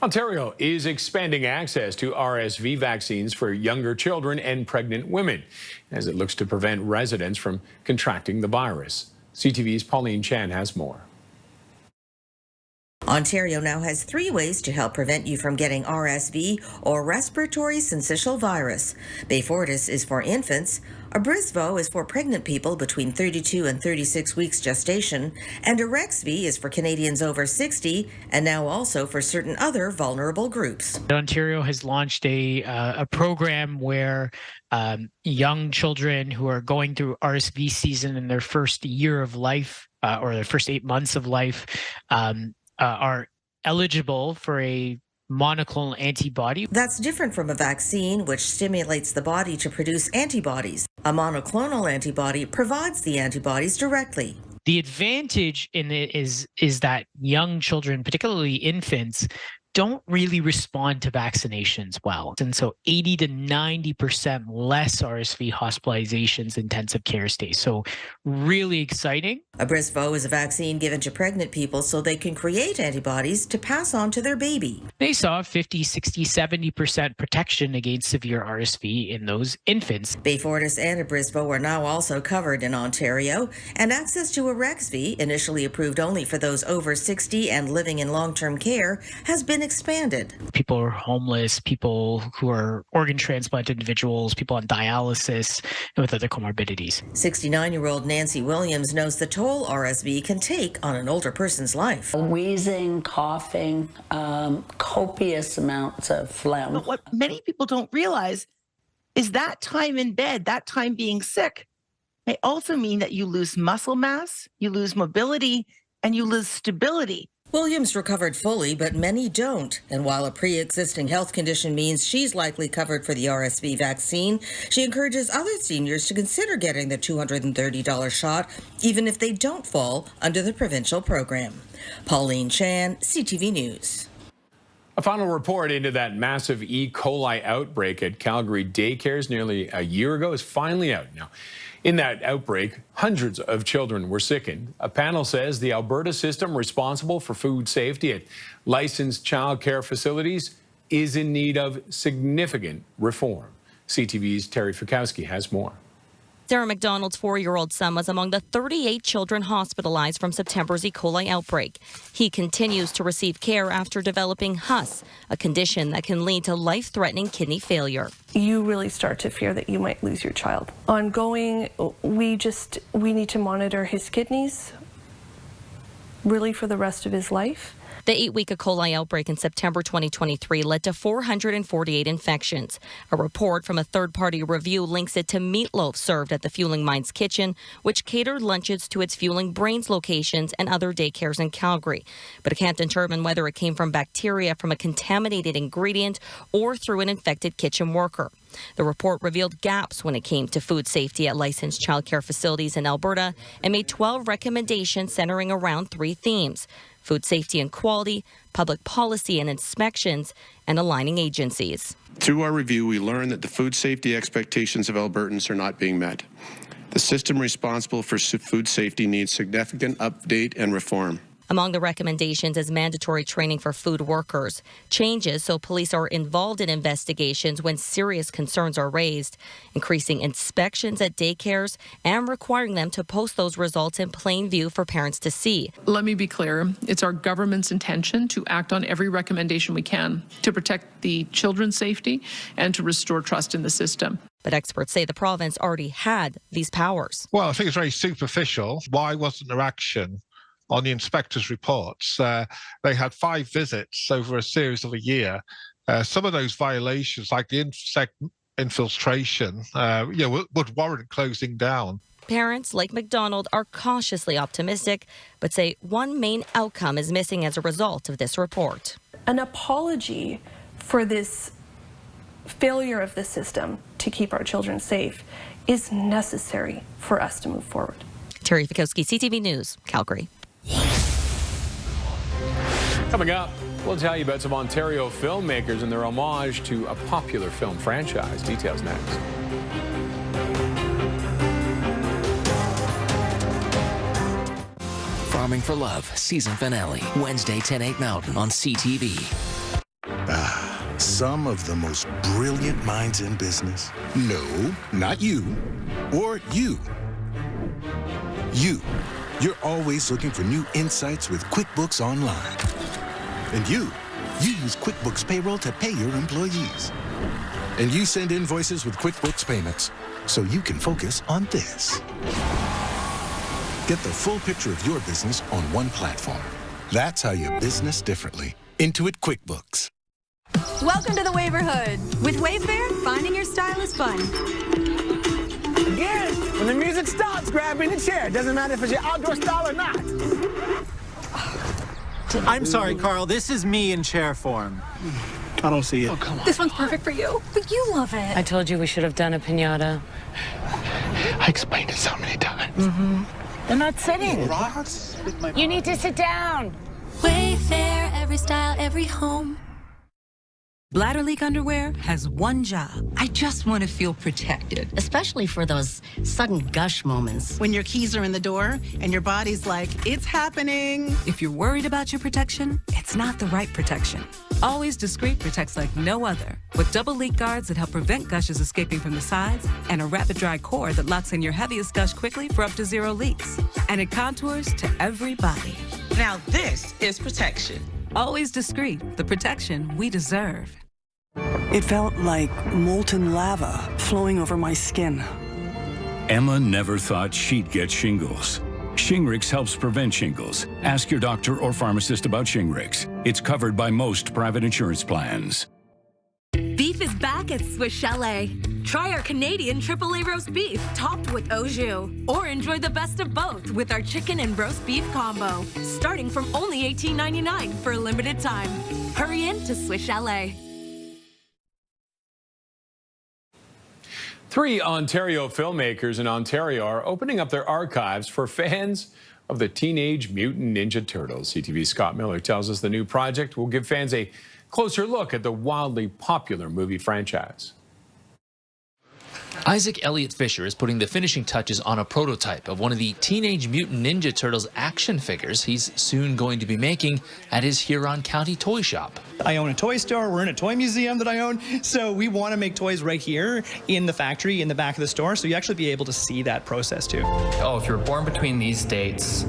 Ontario is expanding access to RSV vaccines for younger children and pregnant women as it looks to prevent residents from contracting the virus. CTV's Pauline Chan has more. Ontario now has 3 ways to help prevent you from getting RSV or respiratory syncytial virus. Beyfortus is for infants, Abrysvo is for pregnant people between 32 and 36 weeks gestation, and Arexvy is for Canadians over 60 and now also for certain other vulnerable groups. Ontario has launched a program where young children who are going through RSV season in their first year of life or their first 8 months of life are eligible for a monoclonal antibody. That's different from a vaccine, which stimulates the body to produce antibodies. A monoclonal antibody provides the antibodies directly. The advantage in it is that young children, particularly infants, don't really respond to vaccinations well. And so 80 to 90% less RSV hospitalizations, intensive care stays. So really exciting. Abrysvo is a vaccine given to pregnant people so they can create antibodies to pass on to their baby. They saw 50, 60, 70% protection against severe RSV in those infants. Beyfortus and Abrysvo are now also covered in Ontario, and access to Arexvy, initially approved only for those over 60 and living in long-term care, has been expanded. People who are homeless, people who are organ transplant individuals, people on dialysis, and with other comorbidities. 69-year-old Nancy Williams knows the toll RSV can take on an older person's life. Wheezing, coughing, copious amounts of phlegm. But what many people don't realize is that time in bed, that time being sick, may also mean that you lose muscle mass, you lose mobility, and you lose stability. Williams recovered fully, but many don't. And while a pre-existing health condition means she's likely covered for the RSV vaccine, she encourages other seniors to consider getting the $230 shot, even if they don't fall under the provincial program. Pauline Chan, CTV News. A final report into that massive E. coli outbreak at Calgary daycares nearly a year ago is finally out now. In that outbreak, hundreds of children were sickened. A panel says the Alberta system responsible for food safety at licensed child care facilities is in need of significant reform. CTV's Terry Fikowski has more. Sarah McDonald's 4-year-old son was among the 38 children hospitalized from September's E. coli outbreak. He continues to receive care after developing HUS, a condition that can lead to life-threatening kidney failure. You really start to fear that you might lose your child. Ongoing, we need to monitor his kidneys really for the rest of his life. The 8-week E. coli outbreak in September 2023 led to 448 infections. A report from a third-party review links it to meatloaf served at the Fueling Minds kitchen, which catered lunches to its Fueling Brains locations and other daycares in Calgary. But it can't determine whether it came from bacteria from a contaminated ingredient or through an infected kitchen worker. The report revealed gaps when it came to food safety at licensed childcare facilities in Alberta and made 12 recommendations centering around 3 themes: food safety and quality, public policy and inspections, and aligning agencies. Through our review, we learned that the food safety expectations of Albertans are not being met. The system responsible for food safety needs significant update and reform. Among the recommendations is mandatory training for food workers, changes so police are involved in investigations when serious concerns are raised, increasing inspections at daycares, and requiring them to post those results in plain view for parents to see. Let me be clear. It's our government's intention to act on every recommendation we can to protect the children's safety and to restore trust in the system. But experts say the province already had these powers. Well, I think it's very superficial. Why wasn't there action on the inspectors' reports? They had 5 visits over a series of a year. Some of those violations, like the insect infiltration, would warrant closing down. Parents like McDonald are cautiously optimistic, but say one main outcome is missing as a result of this report. An apology for this failure of the system to keep our children safe is necessary for us to move forward. Terry Fikowski, CTV News, Calgary. Coming up, we'll tell you about some Ontario filmmakers and their homage to a popular film franchise. Details next. Farming for Love season finale, Wednesday 10/8 Mountain on CTV. Some of the most brilliant minds in business. No, not you. Or you. You. You're always looking for new insights with QuickBooks Online. And you use QuickBooks Payroll to pay your employees. And you send invoices with QuickBooks Payments so you can focus on this. Get the full picture of your business on one platform. That's how you business differently. Intuit QuickBooks. Welcome to the Waverhood. With Wayfair, finding your style is fun. Again, when the music stops, grab any chair. Doesn't matter if it's your outdoor style or not. I'm sorry, Carl. This is me in chair form. I don't see it. Oh, come on. This one's perfect for you, but you love it. I told you we should have done a piñata. I explained it so many times. They're not sitting. You need to sit down. Wayfair, every style, every home. Bladder leak underwear has one job. I just want to feel protected. Especially for those sudden gush moments. When your keys are in the door and your body's like, it's happening. If you're worried about your protection, it's not the right protection. Always Discreet protects like no other. With double leak guards that help prevent gushes escaping from the sides and a rapid dry core that locks in your heaviest gush quickly for up to 0 leaks. And it contours to every body. Now this is protection. Always Discreet, the protection we deserve. It felt like molten lava flowing over my skin. Emma never thought she'd get shingles. Shingrix helps prevent shingles. Ask your doctor or pharmacist about Shingrix. It's covered by most private insurance plans. Beef is back at Swiss Chalet. Try our Canadian AAA roast beef topped with au jus. Or enjoy the best of both with our chicken and roast beef combo. Starting from only $18.99 for a limited time. Hurry in to Swiss Chalet. 3 Ontario filmmakers in Ontario are opening up their archives for fans of the Teenage Mutant Ninja Turtles. CTV's Scott Miller tells us the new project will give fans a closer look at the wildly popular movie franchise. Isaac Elliott Fisher is putting the finishing touches on a prototype of one of the Teenage Mutant Ninja Turtles action figures he's soon going to be making at his Huron County toy shop. I own a toy store. We're in a toy museum that I own. So we want to make toys right here in the factory, in the back of the store. So you actually be able to see that process too. Oh, if you're born between these dates,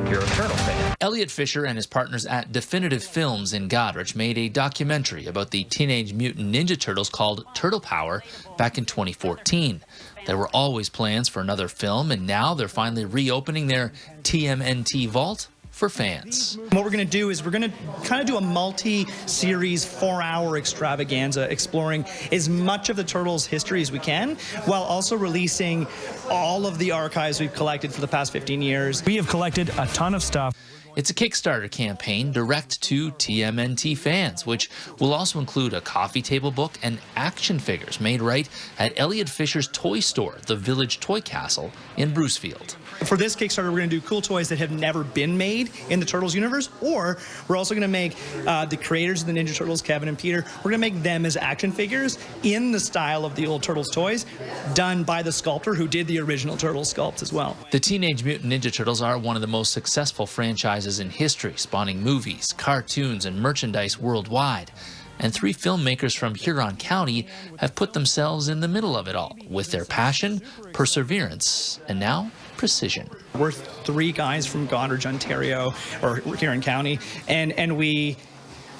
you're a turtle fan. Elliott Fisher and his partners at Definitive Films in Goderich made a documentary about the Teenage Mutant Ninja Turtles called Turtle Power back in 2014. There were always plans for another film, and now they're finally reopening their TMNT vault for fans. What we're going to do is we're going to kind of do a multi-series 4-hour extravaganza exploring as much of the Turtles' history as we can, while also releasing all of the archives we've collected for the past 15 years. We have collected a ton of stuff. It's a Kickstarter campaign direct to TMNT fans, which will also include a coffee table book and action figures made right at Elliott Fisher's toy store, the Village Toy Castle in Brucefield. For this Kickstarter, we're going to do cool toys that have never been made in the Turtles universe, or we're also going to make the creators of the Ninja Turtles, Kevin and Peter, we're going to make them as action figures in the style of the old Turtles toys, done by the sculptor who did the original Turtles sculpts as well. The Teenage Mutant Ninja Turtles are one of the most successful franchises in history, spawning movies, cartoons, and merchandise worldwide. And 3 filmmakers from Huron County have put themselves in the middle of it all with their passion, perseverance, and now precision. We're 3 guys from Goderich, Ontario, or Huron County, and we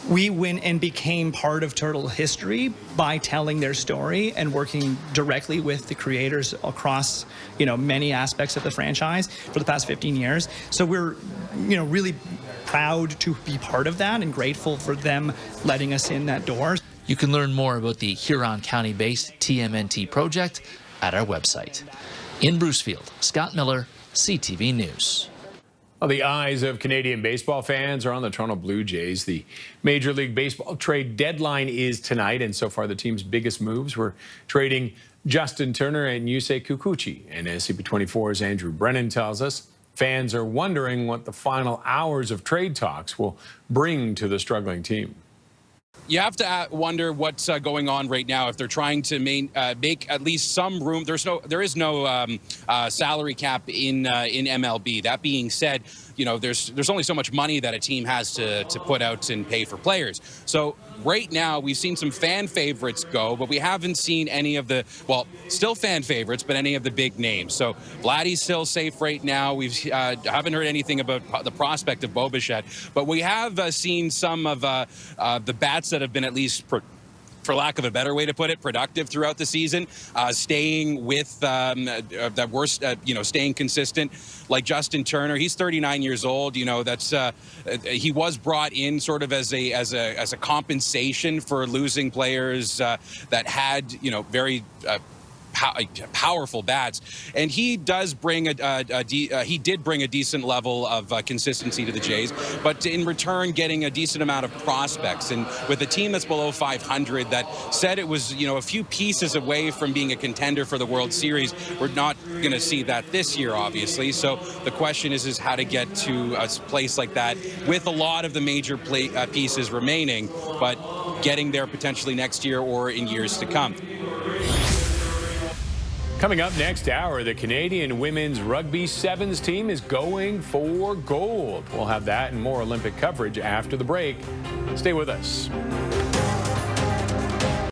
went and became part of Turtle history by telling their story and working directly with the creators across, many aspects of the franchise for the past 15 years. So we're, really proud to be part of that and grateful for them letting us in that door. You can learn more about the Huron County-based TMNT project at our website. In Brucefield, Scott Miller, CTV News. Well, the eyes of Canadian baseball fans are on the Toronto Blue Jays. The Major League Baseball trade deadline is tonight, and so far the team's biggest moves were trading Justin Turner and Yusei Kikuchi. And as CP24's Andrew Brennan tells us, fans are wondering what the final hours of trade talks will bring to the struggling team. You have to wonder what's going on right now. If they're trying to make at least some room, there is no salary cap in MLB. That being said, there's only so much money that a team has to put out and pay for players. So right now we've seen some fan favorites go, but we haven't seen any of the, well, still fan favorites, but any of the big names. So Vladdy's still safe right now. We haven't heard anything about the prospect of Bo Bichette, but we have seen some of the bats that have been at least for lack of a better way to put it, productive throughout the season, staying with that worst, staying consistent, like Justin Turner. He's 39 years old. That's he was brought in sort of as a compensation for losing players that had very powerful bats, and he does bring he did bring a decent level of consistency to the Jays, but in return getting a decent amount of prospects. And with a team that's below 500 that said it was a few pieces away from being a contender for the World Series, we're not going to see that this year, obviously. So the question is how to get to a place like that with a lot of the major pieces remaining, but getting there potentially next year or in years to come. Coming up next hour, the Canadian women's rugby sevens team is going for gold. We'll have that and more Olympic coverage after the break. Stay with us.